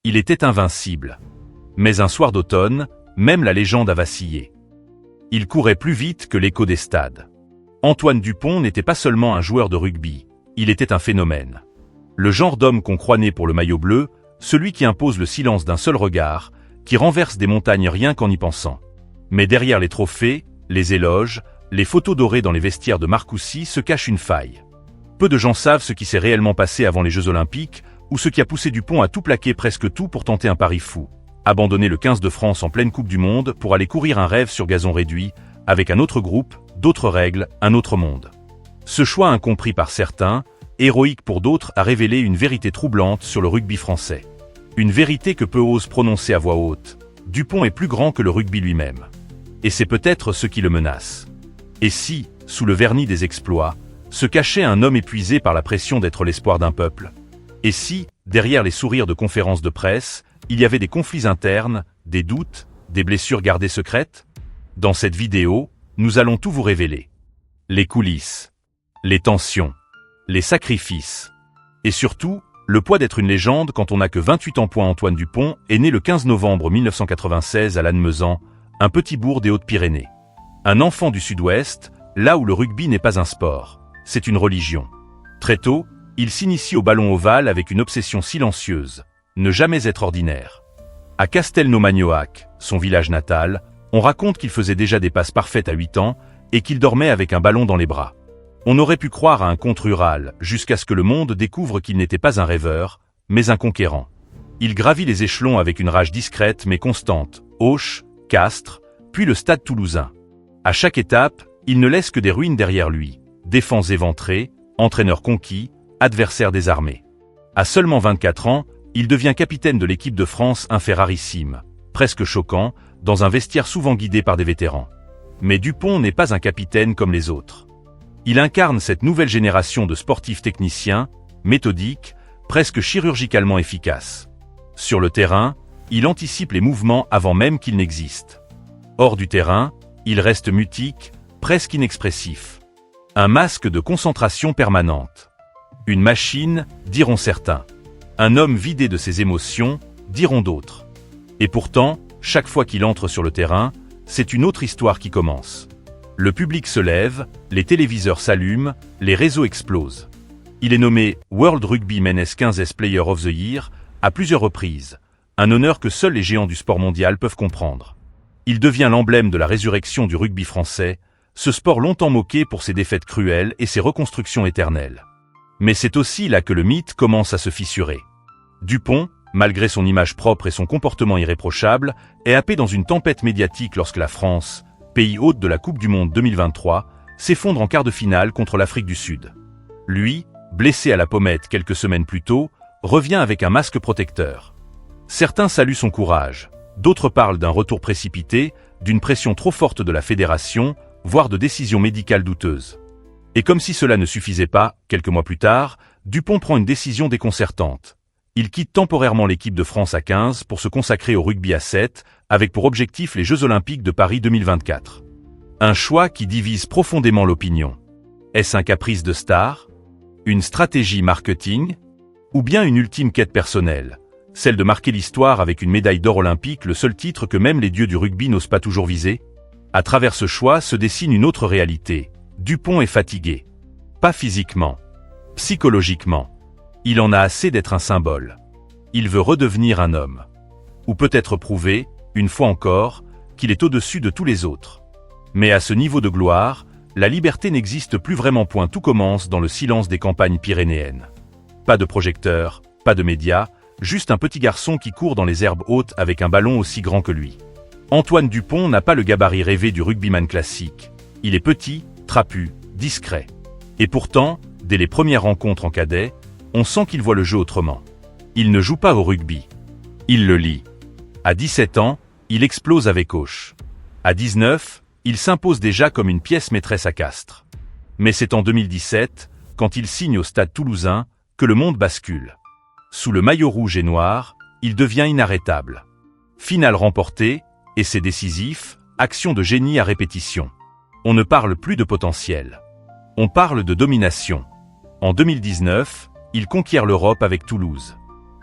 Il était invincible. Mais un soir d'automne, même la légende a vacillé. Il courait plus vite que l'écho des stades. Antoine Dupont n'était pas seulement un joueur de rugby, il était un phénomène. Le genre d'homme qu'on croit né pour le maillot bleu, celui qui impose le silence d'un seul regard, qui renverse des montagnes rien qu'en y pensant. Mais derrière les trophées, les éloges, les photos dorées dans les vestiaires de Marcoussis se cache une faille. Peu de gens savent ce qui s'est réellement passé avant les Jeux Olympiques, ou ce qui a poussé Dupont à tout plaquer, presque tout, pour tenter un pari fou. Abandonner le 15 de France en pleine Coupe du Monde pour aller courir un rêve sur gazon réduit, avec un autre groupe, d'autres règles, un autre monde. Ce choix incompris par certains, héroïque pour d'autres, a révélé une vérité troublante sur le rugby français. Une vérité que peu osent prononcer à voix haute. Dupont est plus grand que le rugby lui-même. Et c'est peut-être ce qui le menace. Et si, sous le vernis des exploits, se cachait un homme épuisé par la pression d'être l'espoir d'un peuple? Et si, derrière les sourires de conférences de presse, il y avait des conflits internes, des doutes, des blessures gardées secrètes? Dans cette vidéo, nous allons tout vous révéler. Les coulisses, les tensions, les sacrifices, et surtout, le poids d'être une légende quand on n'a que 28 ans. Antoine Dupont est né le 15 novembre 1996 à Lannemezan, un petit bourg des Hautes-Pyrénées. Un enfant du Sud-Ouest, là où le rugby n'est pas un sport, c'est une religion. Très tôt, il s'initie au ballon ovale avec une obsession silencieuse, ne jamais être ordinaire. À Castelnau-Magnoac, son village natal, on raconte qu'il faisait déjà des passes parfaites à 8 ans et qu'il dormait avec un ballon dans les bras. On aurait pu croire à un conte rural, jusqu'à ce que le monde découvre qu'il n'était pas un rêveur, mais un conquérant. Il gravit les échelons avec une rage discrète mais constante, Auch, Castres, puis le Stade Toulousain. À chaque étape, il ne laisse que des ruines derrière lui, défenses éventrées, entraîneurs conquis, adversaires désarmés. À seulement 24 ans, il devient capitaine de l'équipe de France, un fait rarissime, presque choquant, dans un vestiaire souvent guidé par des vétérans. Mais Dupont n'est pas un capitaine comme les autres. Il incarne cette nouvelle génération de sportifs techniciens, méthodiques, presque chirurgicalement efficaces. Sur le terrain, il anticipe les mouvements avant même qu'ils n'existent. Hors du terrain, il reste mutique, presque inexpressif. Un masque de concentration permanente. Une machine, diront certains. Un homme vidé de ses émotions, diront d'autres. Et pourtant, chaque fois qu'il entre sur le terrain, c'est une autre histoire qui commence. Le public se lève, les téléviseurs s'allument, les réseaux explosent. Il est nommé World Rugby Men's 15 Player of the Year à plusieurs reprises, un honneur que seuls les géants du sport mondial peuvent comprendre. Il devient l'emblème de la résurrection du rugby français, ce sport longtemps moqué pour ses défaites cruelles et ses reconstructions éternelles. Mais c'est aussi là que le mythe commence à se fissurer. Dupont, malgré son image propre et son comportement irréprochable, est happé dans une tempête médiatique lorsque la France, pays hôte de la Coupe du Monde 2023, s'effondre en quart de finale contre l'Afrique du Sud. Lui, blessé à la pommette quelques semaines plus tôt, revient avec un masque protecteur. Certains saluent son courage, d'autres parlent d'un retour précipité, d'une pression trop forte de la fédération, voire de décisions médicales douteuses. Et comme si cela ne suffisait pas, quelques mois plus tard, Dupont prend une décision déconcertante. Il quitte temporairement l'équipe de France à 15 pour se consacrer au rugby à 7, avec pour objectif les Jeux Olympiques de Paris 2024. Un choix qui divise profondément l'opinion. Est-ce un caprice de star? Une stratégie marketing? Ou bien une ultime quête personnelle? Celle de marquer l'histoire avec une médaille d'or olympique, le seul titre que même les dieux du rugby n'osent pas toujours viser? À travers ce choix se dessine une autre réalité. Dupont est fatigué. Pas physiquement. Psychologiquement. Il en a assez d'être un symbole. Il veut redevenir un homme. Ou peut-être prouver, une fois encore, qu'il est au-dessus de tous les autres. Mais à ce niveau de gloire, la liberté n'existe plus vraiment. Tout commence dans le silence des campagnes pyrénéennes. Pas de projecteurs, pas de médias, juste un petit garçon qui court dans les herbes hautes avec un ballon aussi grand que lui. Antoine Dupont n'a pas le gabarit rêvé du rugbyman classique. Il est petit, trapu, discret. Et pourtant, dès les premières rencontres en cadet, on sent qu'il voit le jeu autrement. Il ne joue pas au rugby. Il le lit. À 17 ans, il explose avec Auch. À 19, il s'impose déjà comme une pièce maîtresse à Castres. Mais c'est en 2017, quand il signe au Stade Toulousain, que le monde bascule. Sous le maillot rouge et noir, il devient inarrêtable. Finale remportée, essai décisif, action de génie à répétition. On ne parle plus de potentiel. On parle de domination. En 2019, il conquiert l'Europe avec Toulouse.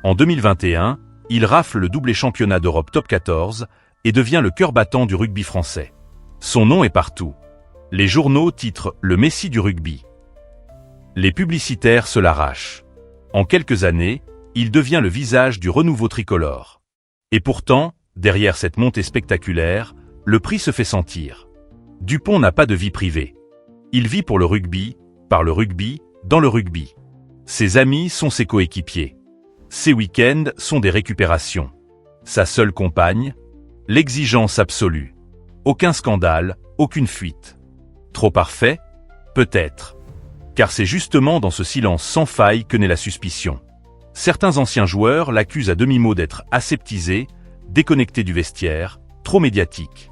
En 2021, Il rafle le doublé championnat d'Europe top 14 et devient le cœur battant du rugby français. Son nom est partout. Les journaux titrent « Le Messi du rugby ». Les publicitaires se l'arrachent. En quelques années, il devient le visage du renouveau tricolore. Et pourtant, derrière cette montée spectaculaire, le prix se fait sentir. Dupont n'a pas de vie privée. Il vit pour le rugby, par le rugby, dans le rugby. Ses amis sont ses coéquipiers. Ses week-ends sont des récupérations. Sa seule compagne, l'exigence absolue. Aucun scandale, aucune fuite. Trop parfait? Peut-être. Car c'est justement dans ce silence sans faille que naît la suspicion. Certains anciens joueurs l'accusent à demi-mot d'être aseptisé, déconnecté du vestiaire, trop médiatique.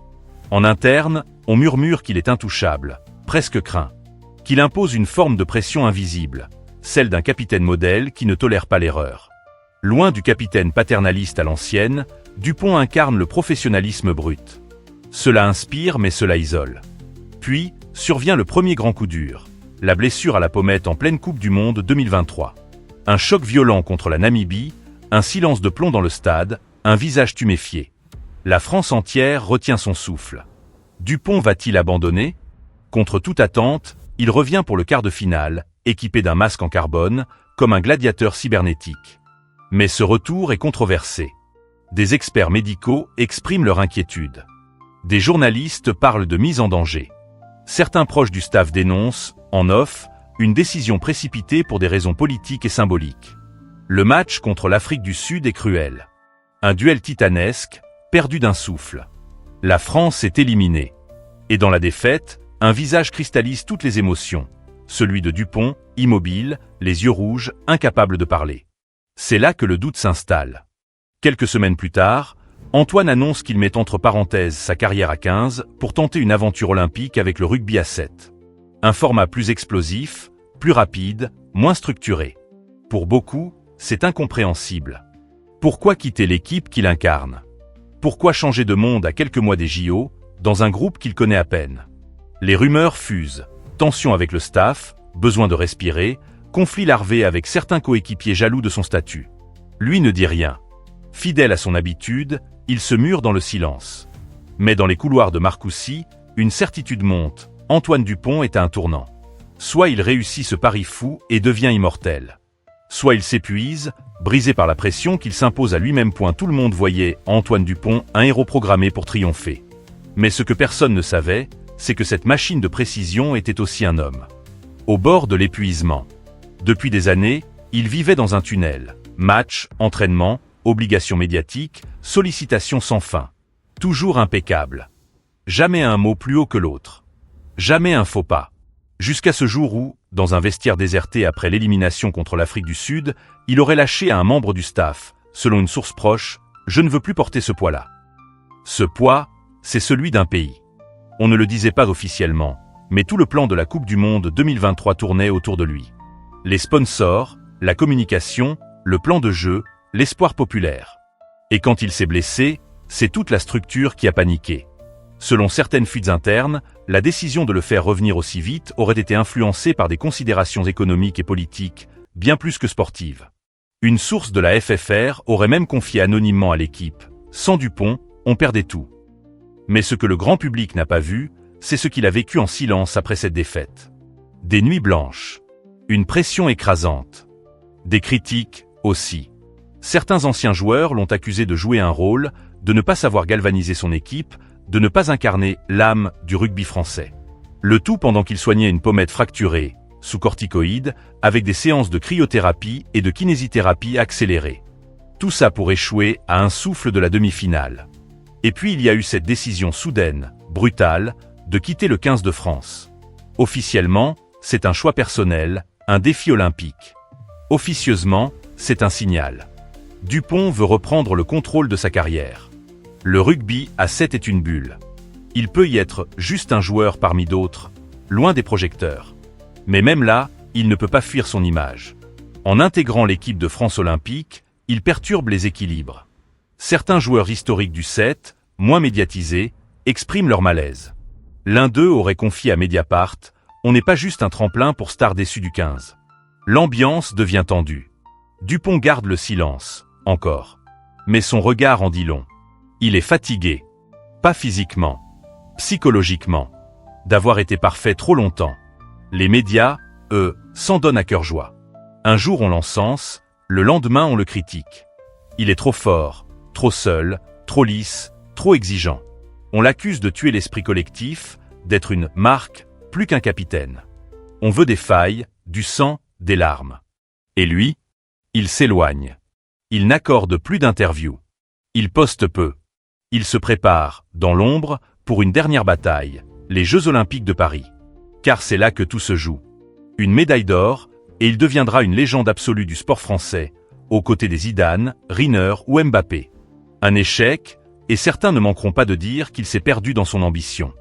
En interne, on murmure qu'il est intouchable, presque craint, qu'il impose une forme de pression invisible, celle d'un capitaine modèle qui ne tolère pas l'erreur. Loin du capitaine paternaliste à l'ancienne, Dupont incarne le professionnalisme brut. Cela inspire mais cela isole. Puis, survient le premier grand coup dur, la blessure à la pommette en pleine Coupe du Monde 2023. Un choc violent contre la Namibie, un silence de plomb dans le stade, un visage tuméfié. La France entière retient son souffle. Dupont va-t-il abandonner? Contre toute attente, il revient pour le quart de finale, équipé d'un masque en carbone, comme un gladiateur cybernétique. Mais ce retour est controversé. Des experts médicaux expriment leur inquiétude. Des journalistes parlent de mise en danger. Certains proches du staff dénoncent, en off, une décision précipitée pour des raisons politiques et symboliques. Le match contre l'Afrique du Sud est cruel. Un duel titanesque, perdu d'un souffle. La France est éliminée. Et dans la défaite, un visage cristallise toutes les émotions. Celui de Dupont, immobile, les yeux rouges, incapable de parler. C'est là que le doute s'installe. Quelques semaines plus tard, Antoine annonce qu'il met entre parenthèses sa carrière à 15 pour tenter une aventure olympique avec le rugby à 7. Un format plus explosif, plus rapide, moins structuré. Pour beaucoup, c'est incompréhensible. Pourquoi quitter l'équipe qu'il incarne? Pourquoi changer de monde à quelques mois des JO, dans un groupe qu'il connaît à peine? Les rumeurs fusent. Tension avec le staff, besoin de respirer, conflit larvé avec certains coéquipiers jaloux de son statut. Lui ne dit rien. Fidèle à son habitude, il se mure dans le silence. Mais dans les couloirs de Marcoussis, une certitude monte, Antoine Dupont est à un tournant. Soit il réussit ce pari fou et devient immortel. Soit il s'épuise, brisé par la pression qu'il s'impose à lui-même. Tout le monde voyait en Antoine Dupont un héros programmé pour triompher. Mais ce que personne ne savait, c'est que cette machine de précision était aussi un homme. Au bord de l'épuisement. Depuis des années, il vivait dans un tunnel. Match, entraînement, obligations médiatiques, sollicitations sans fin. Toujours impeccable. Jamais un mot plus haut que l'autre. Jamais un faux pas. Jusqu'à ce jour où, dans un vestiaire déserté après l'élimination contre l'Afrique du Sud, il aurait lâché à un membre du staff, selon une source proche, « Je ne veux plus porter ce poids-là ». Ce poids, c'est celui d'un pays. On ne le disait pas officiellement, mais tout le plan de la Coupe du Monde 2023 tournait autour de lui. Les sponsors, la communication, le plan de jeu, l'espoir populaire. Et quand il s'est blessé, c'est toute la structure qui a paniqué. Selon certaines fuites internes, la décision de le faire revenir aussi vite aurait été influencée par des considérations économiques et politiques, bien plus que sportives. Une source de la FFR aurait même confié anonymement à l'équipe « Sans Dupont, on perdait tout ». Mais ce que le grand public n'a pas vu, c'est ce qu'il a vécu en silence après cette défaite. Des nuits blanches. Une pression écrasante. Des critiques, aussi. Certains anciens joueurs l'ont accusé de jouer un rôle, de ne pas savoir galvaniser son équipe, de ne pas incarner l'âme du rugby français. Le tout pendant qu'il soignait une pommette fracturée, sous corticoïdes, avec des séances de cryothérapie et de kinésithérapie accélérée. Tout ça pour échouer à un souffle de la demi-finale. Et puis il y a eu cette décision soudaine, brutale, de quitter le 15 de France. Officiellement, c'est un choix personnel, un défi olympique. Officieusement, c'est un signal. Dupont veut reprendre le contrôle de sa carrière. Le rugby à 7 est une bulle. Il peut y être juste un joueur parmi d'autres, loin des projecteurs. Mais même là, il ne peut pas fuir son image. En intégrant l'équipe de France olympique, il perturbe les équilibres. Certains joueurs historiques du 7, moins médiatisés, expriment leur malaise. L'un d'eux aurait confié à Mediapart « On n'est pas juste un tremplin pour stars déçus du 15 ». L'ambiance devient tendue. Dupont garde le silence, encore. Mais son regard en dit long. Il est fatigué. Pas physiquement. Psychologiquement. D'avoir été parfait trop longtemps. Les médias, eux, s'en donnent à cœur joie. Un jour on l'encense, le lendemain on le critique. Il est trop fort, trop seul, trop lisse, trop exigeant. On l'accuse de tuer l'esprit collectif, d'être une marque, plus qu'un capitaine. On veut des failles, du sang, des larmes. Et lui, il s'éloigne. Il n'accorde plus d'interviews. Il poste peu. Il se prépare, dans l'ombre, pour une dernière bataille, les Jeux Olympiques de Paris. Car c'est là que tout se joue. Une médaille d'or, et il deviendra une légende absolue du sport français, aux côtés des Zidane, Riner ou Mbappé. Un échec, et certains ne manqueront pas de dire qu'il s'est perdu dans son ambition.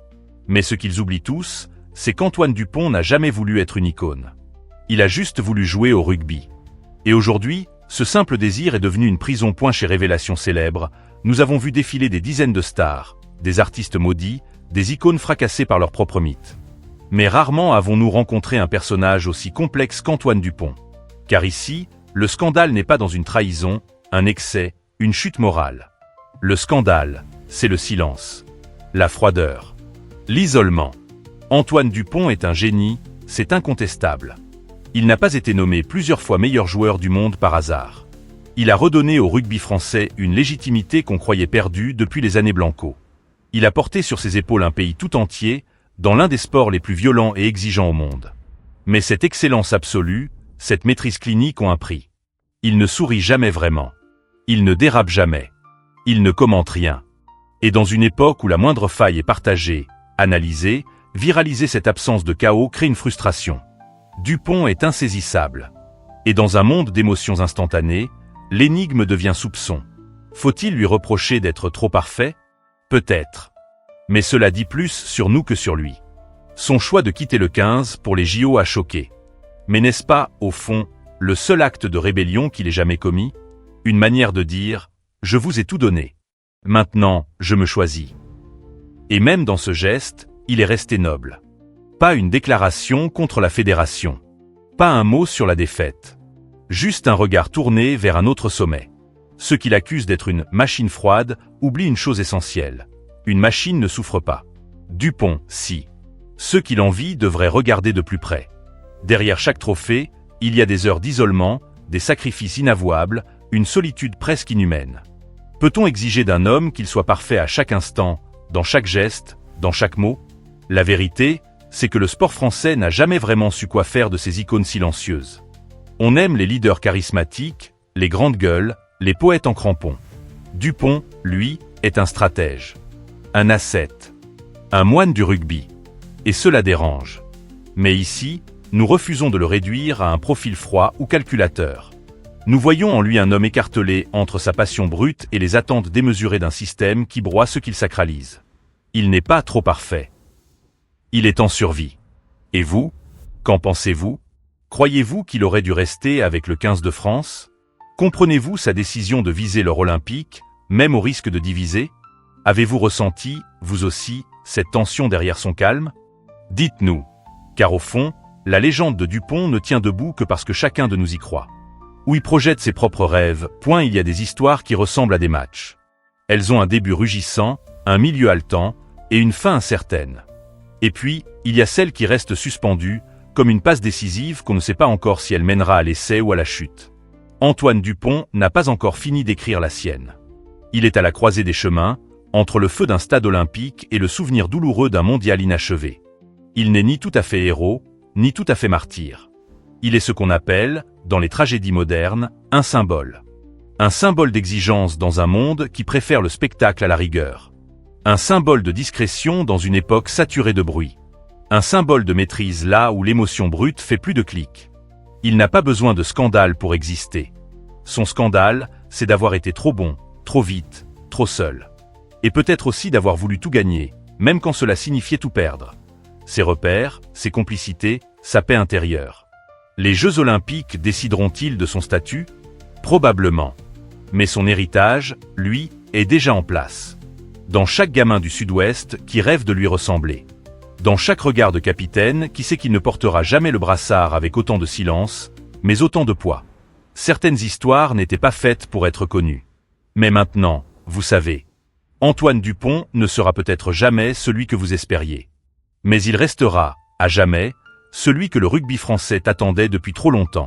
Mais ce qu'ils oublient tous, c'est qu'Antoine Dupont n'a jamais voulu être une icône. Il a juste voulu jouer au rugby. Et aujourd'hui, ce simple désir est devenu une prison point chez Révélation Célèbre. Nous avons vu défiler des dizaines de stars, des artistes maudits, des icônes fracassées par leurs propres mythes. Mais rarement avons-nous rencontré un personnage aussi complexe qu'Antoine Dupont. Car ici, le scandale n'est pas dans une trahison, un excès, une chute morale. Le scandale, c'est le silence, la froideur, l'isolement. Antoine Dupont est un génie, c'est incontestable. Il n'a pas été nommé plusieurs fois meilleur joueur du monde par hasard. Il a redonné au rugby français une légitimité qu'on croyait perdue depuis les années Blanco. Il a porté sur ses épaules un pays tout entier, dans l'un des sports les plus violents et exigeants au monde. Mais cette excellence absolue, cette maîtrise clinique ont un prix. Il ne sourit jamais vraiment. Il ne dérape jamais. Il ne commente rien. Et dans une époque où la moindre faille est partagée, analysée, viraliser cette absence de chaos crée une frustration. Dupont est insaisissable. Et dans un monde d'émotions instantanées, l'énigme devient soupçon. Faut-il lui reprocher d'être trop parfait? Peut-être. Mais cela dit plus sur nous que sur lui. Son choix de quitter le 15 pour les JO a choqué. Mais n'est-ce pas, au fond, le seul acte de rébellion qu'il ait jamais commis? Une manière de dire « Je vous ai tout donné. Maintenant, je me choisis ». Et même dans ce geste, il est resté noble. Pas une déclaration contre la fédération. Pas un mot sur la défaite. Juste un regard tourné vers un autre sommet. Ceux qui l'accusent d'être une machine froide oublient une chose essentielle. Une machine ne souffre pas. Dupont, si. Ceux qui l'envient devraient regarder de plus près. Derrière chaque trophée, il y a des heures d'isolement, des sacrifices inavouables, une solitude presque inhumaine. Peut-on exiger d'un homme qu'il soit parfait à chaque instant, dans chaque geste, dans chaque mot? La vérité, c'est que le sport français n'a jamais vraiment su quoi faire de ces icônes silencieuses. On aime les leaders charismatiques, les grandes gueules, les poètes en crampons. Dupont, lui, est un stratège. Un ascète. Un moine du rugby. Et cela dérange. Mais ici, nous refusons de le réduire à un profil froid ou calculateur. Nous voyons en lui un homme écartelé entre sa passion brute et les attentes démesurées d'un système qui broie ce qu'il sacralise. Il n'est pas trop parfait. Il est en survie. Et vous? Qu'en pensez-vous? Croyez-vous qu'il aurait dû rester avec le 15 de France? Comprenez-vous sa décision de viser l'or olympique, même au risque de diviser? Avez-vous ressenti, vous aussi, cette tension derrière son calme? Dites-nous. Car au fond, la légende de Dupont ne tient debout que parce que chacun de nous y croit. Où il projette ses propres rêves, il y a des histoires qui ressemblent à des matchs. Elles ont un début rugissant, un milieu haletant, et une fin incertaine. Et puis, il y a celles qui restent suspendues, comme une passe décisive qu'on ne sait pas encore si elle mènera à l'essai ou à la chute. Antoine Dupont n'a pas encore fini d'écrire la sienne. Il est à la croisée des chemins, entre le feu d'un stade olympique et le souvenir douloureux d'un mondial inachevé. Il n'est ni tout à fait héros, ni tout à fait martyr. Il est ce qu'on appelle, dans les tragédies modernes, un symbole. Un symbole d'exigence dans un monde qui préfère le spectacle à la rigueur. Un symbole de discrétion dans une époque saturée de bruit. Un symbole de maîtrise là où l'émotion brute fait plus de clics. Il n'a pas besoin de scandale pour exister. Son scandale, c'est d'avoir été trop bon, trop vite, trop seul. Et peut-être aussi d'avoir voulu tout gagner, même quand cela signifiait tout perdre. Ses repères, ses complicités, sa paix intérieure. Les Jeux Olympiques décideront-ils de son statut? Probablement. Mais son héritage, lui, est déjà en place. Dans chaque gamin du Sud-Ouest qui rêve de lui ressembler. Dans chaque regard de capitaine qui sait qu'il ne portera jamais le brassard avec autant de silence, mais autant de poids. Certaines histoires n'étaient pas faites pour être connues. Mais maintenant, vous savez, Antoine Dupont ne sera peut-être jamais celui que vous espériez. Mais il restera, à jamais, celui que le rugby français attendait depuis trop longtemps.